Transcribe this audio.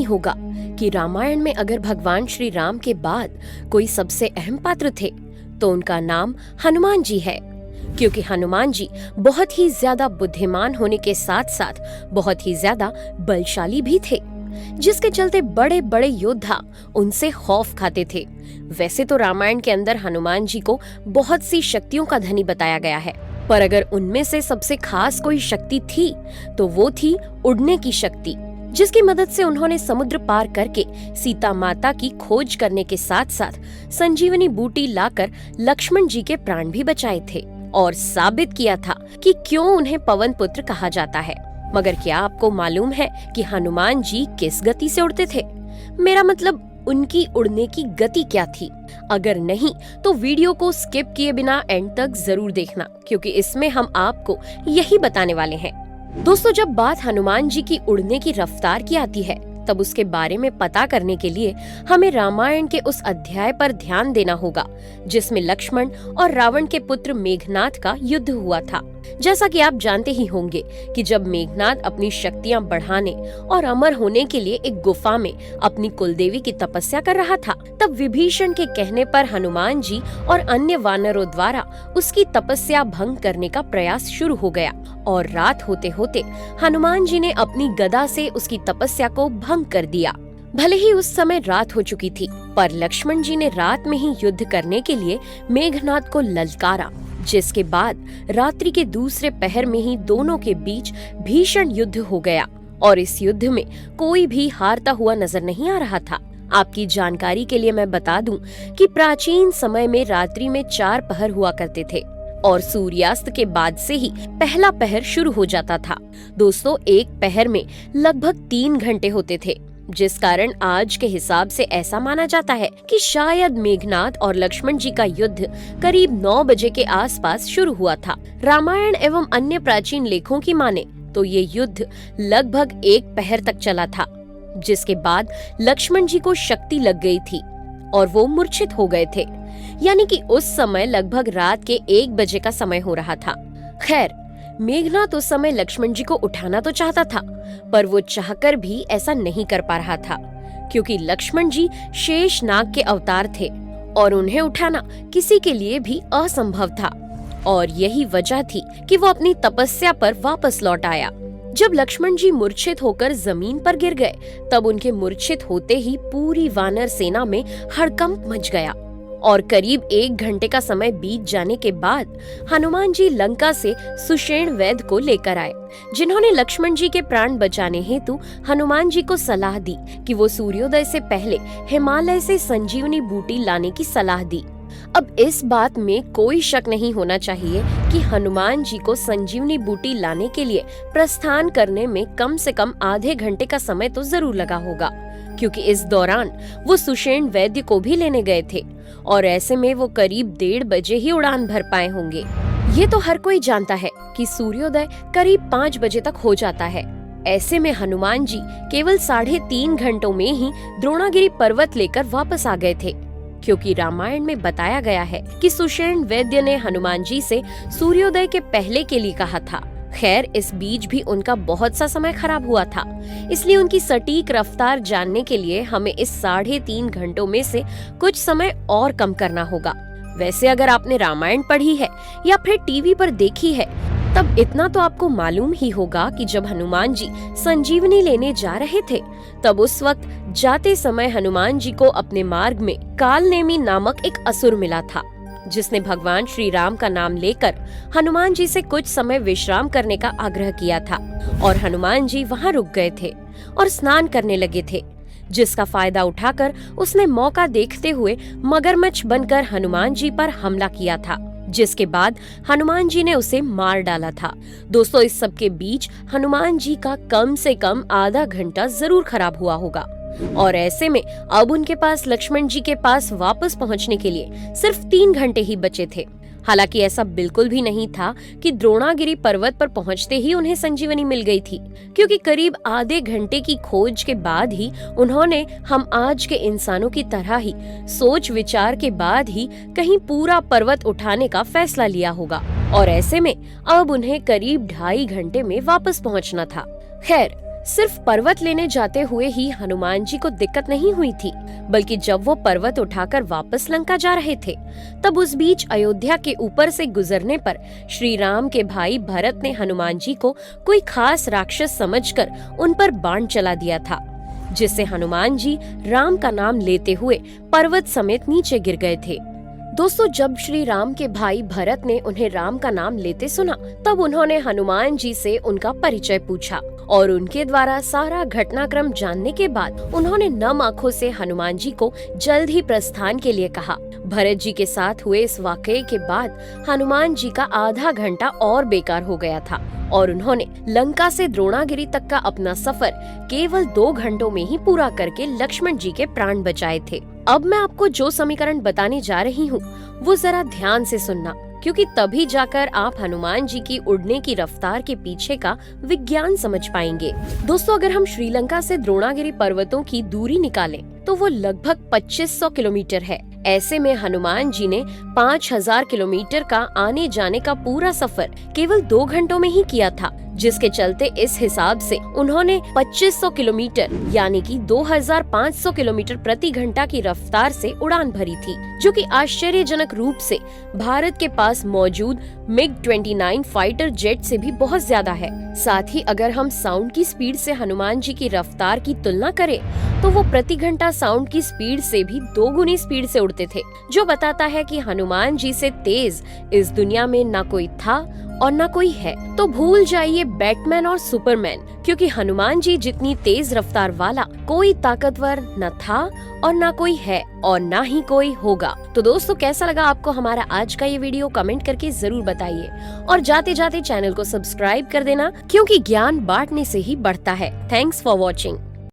होगा कि रामायण में अगर भगवान श्री राम के बाद कोई सबसे अहम पात्र थे तो उनका नाम हनुमान जी है, क्योंकि हनुमान जी बहुत ही ज्यादा बुद्धिमान होने के साथ साथ बहुत ही ज्यादा बलशाली भी थे, जिसके चलते बड़े बड़े योद्धा उनसे खौफ खाते थे। वैसे तो रामायण के अंदर हनुमान जी को बहुत सी शक्तियों का धनी बताया गया है, पर अगर उनमें से सबसे खास कोई शक्ति थी तो वो थी उड़ने की शक्ति, जिसकी मदद से उन्होंने समुद्र पार करके सीता माता की खोज करने के साथ साथ संजीवनी बूटी लाकर लक्ष्मण जी के प्राण भी बचाए थे और साबित किया था कि क्यों उन्हें पवन पुत्र कहा जाता है। मगर क्या आपको मालूम है कि हनुमान जी किस गति से उड़ते थे? मेरा मतलब उनकी उड़ने की गति क्या थी? अगर नहीं तो वीडियो को स्किप किए बिना एंड तक जरूर देखना, क्योंकि इसमें हम आपको यही बताने वाले हैं। दोस्तों, जब बात हनुमान जी की उड़ने की रफ्तार की आती है तब उसके बारे में पता करने के लिए हमें रामायण के उस अध्याय पर ध्यान देना होगा जिसमें लक्ष्मण और रावण के पुत्र मेघनाद का युद्ध हुआ था। जैसा कि आप जानते ही होंगे कि जब मेघनाद अपनी शक्तियां बढ़ाने और अमर होने के लिए एक गुफा में अपनी कुलदेवी की तपस्या कर रहा था, तब विभीषण के कहने पर हनुमान जी और अन्य वानरों द्वारा उसकी तपस्या भंग करने का प्रयास शुरू हो गया और रात होते होते हनुमान जी ने अपनी गदा से उसकी तपस्या को भंग कर दिया। भले ही उस समय रात हो चुकी थी, पर लक्ष्मण जी ने रात में ही युद्ध करने के लिए मेघनाद को ललकारा, जिसके बाद रात्रि के दूसरे पहर में ही दोनों के बीच भीषण युद्ध हो गया और इस युद्ध में कोई भी हारता हुआ नजर नहीं आ रहा था। आपकी जानकारी के लिए मैं बता दूं कि प्राचीन समय में रात्रि में 4 पहर हुआ करते थे और सूर्यास्त के बाद से ही पहला पहर शुरू हो जाता था। दोस्तों, एक पहर में लगभग 3 घंटे होते थे, जिस कारण आज के हिसाब से ऐसा माना जाता है कि शायद मेघनाद और लक्ष्मण जी का युद्ध करीब 9 बजे के आसपास शुरू हुआ था। रामायण एवं अन्य प्राचीन लेखों की माने तो ये युद्ध लगभग 1 पहर तक चला था, जिसके बाद लक्ष्मण जी को शक्ति लग गई थी और वो मूर्छित हो गए थे, यानी कि उस समय लगभग रात के 1 बजे का समय हो रहा था। खैर, मेघनाद उस समय लक्ष्मण जी को उठाना तो चाहता था, पर वो चाहकर भी ऐसा नहीं कर पा रहा था, क्योंकि लक्ष्मण जी शेष नाग के अवतार थे और उन्हें उठाना किसी के लिए भी असंभव था। और यही वजह थी कि वो अपनी तपस्या पर वापस लौट आया। जब लक्ष्मण जी मूर्छित होकर जमीन पर गिर गए, तब उनके मूर्छित होते ही पूरी वानर सेना में हड़कंप मच गया और करीब 1 घंटे का समय बीत जाने के बाद हनुमान जी लंका से सुषेण वैद्य को लेकर आए, जिन्होंने लक्ष्मण जी के प्राण बचाने हेतु हनुमान जी को सलाह दी कि वो सूर्योदय से पहले हिमालय से संजीवनी बूटी लाने की सलाह दी। अब इस बात में कोई शक नहीं होना चाहिए कि हनुमान जी को संजीवनी बूटी लाने के लिए प्रस्थान करने में कम से कम आधे घंटे का समय तो जरूर लगा होगा, क्योंकि इस दौरान वो सुषेण वैद्य को भी लेने गए थे और ऐसे में वो करीब 1:30 बजे ही उड़ान भर पाए होंगे। ये तो हर कोई जानता है कि सूर्योदय करीब 5 बजे तक हो जाता है। ऐसे में हनुमान जी केवल 3.5 घंटों में ही द्रोणागिरी पर्वत लेकर वापस आ गए थे, क्योंकि रामायण में बताया गया है कि सुषेण वैद्य ने हनुमान जी से सूर्योदय के पहले के लिए कहा था। खैर, इस बीच भी उनका बहुत सा समय खराब हुआ था, इसलिए उनकी सटीक रफ्तार जानने के लिए हमें इस 3.5 घंटों में से कुछ समय और कम करना होगा। वैसे अगर आपने रामायण पढ़ी है या फिर टीवी पर देखी है, तब इतना तो आपको मालूम ही होगा कि जब हनुमान जी संजीवनी लेने जा रहे थे, तब उस वक्त जाते समय हनुमान जी को अपने मार्ग में कालनेमी नामक एक असुर मिला था, जिसने भगवान श्री राम का नाम लेकर हनुमान जी से कुछ समय विश्राम करने का आग्रह किया था और हनुमान जी वहां रुक गए थे और स्नान करने लगे थे, जिसका फायदा उठाकर उसने मौका देखते हुए मगरमच्छ बनकर हनुमान जी पर हमला किया था, जिसके बाद हनुमान जी ने उसे मार डाला था। दोस्तों, इस सब के बीच हनुमान जी का कम से कम आधा घंटा जरूर खराब हुआ होगा और ऐसे में अब उनके पास लक्ष्मण जी के पास वापस पहुंचने के लिए सिर्फ 3 घंटे ही बचे थे। हालांकि ऐसा बिल्कुल भी नहीं था कि द्रोणागिरी पर्वत पर पहुंचते ही उन्हें संजीवनी मिल गई थी, क्योंकि करीब आधे घंटे की खोज के बाद ही उन्होंने हम आज के इंसानों की तरह ही सोच विचार के बाद ही कहीं पूरा पर्वत उठाने का फैसला लिया होगा और ऐसे में अब उन्हें करीब 2.5 घंटे में वापस पहुंचना था। खैर, सिर्फ पर्वत लेने जाते हुए ही हनुमान जी को दिक्कत नहीं हुई थी, बल्कि जब वो पर्वत उठाकर वापस लंका जा रहे थे, तब उस बीच अयोध्या के ऊपर से गुजरने पर श्री राम के भाई भरत ने हनुमान जी को कोई खास राक्षस समझकर उन पर बाण चला दिया था, जिससे हनुमान जी राम का नाम लेते हुए पर्वत समेत नीचे गिर गए थे। दोस्तों, जब श्री राम के भाई भरत ने उन्हें राम का नाम लेते सुना, तब उन्होंने हनुमान जी से उनका परिचय पूछा और उनके द्वारा सारा घटनाक्रम जानने के बाद उन्होंने नम आंखों से हनुमान जी को जल्द ही प्रस्थान के लिए कहा। भरत जी के साथ हुए इस वाकये के बाद हनुमान जी का आधा घंटा और बेकार हो गया था और उन्होंने लंका से द्रोणागिरी तक का अपना सफर केवल 2 घंटों में ही पूरा करके लक्ष्मण जी के प्राण बचाए थे। अब मैं आपको जो समीकरण बताने जा रही हूँ वो जरा ध्यान से सुनना, क्योंकि तभी जाकर आप हनुमान जी की उड़ने की रफ्तार के पीछे का विज्ञान समझ पाएंगे। दोस्तों, अगर हम श्रीलंका से द्रोणागिरी पर्वतों की दूरी निकालें तो वो लगभग 2500 किलोमीटर है। ऐसे में हनुमान जी ने 5000 किलोमीटर का आने जाने का पूरा सफर केवल 2 घंटों में ही किया था, जिसके चलते इस हिसाब से उन्होंने 2500 किलोमीटर यानी कि 2500 किलोमीटर प्रति घंटा की रफ्तार से उड़ान भरी थी, जो कि आश्चर्यजनक रूप से भारत के पास मौजूद MiG-29 फाइटर जेट से भी बहुत ज्यादा है। साथ ही अगर हम साउंड की स्पीड से हनुमान जी की रफ्तार की तुलना करें तो वो प्रति घंटा साउंड की स्पीड से भी 2 गुनी स्पीड से उड़ते थे, जो बताता है कि हनुमान जी से तेज इस दुनिया में ना कोई था और ना कोई है। तो भूल जाइए बैटमैन और सुपरमैन, क्योंकि हनुमान जी जितनी तेज रफ्तार वाला कोई ताकतवर न था और ना कोई है और ना ही कोई होगा। तो दोस्तों, कैसा लगा आपको हमारा आज का ये वीडियो? कमेंट करके जरूर बताइए और जाते जाते चैनल को सब्सक्राइब कर देना, क्योंकि ज्ञान बांटने से ही बढ़ता है। Thanks for watching.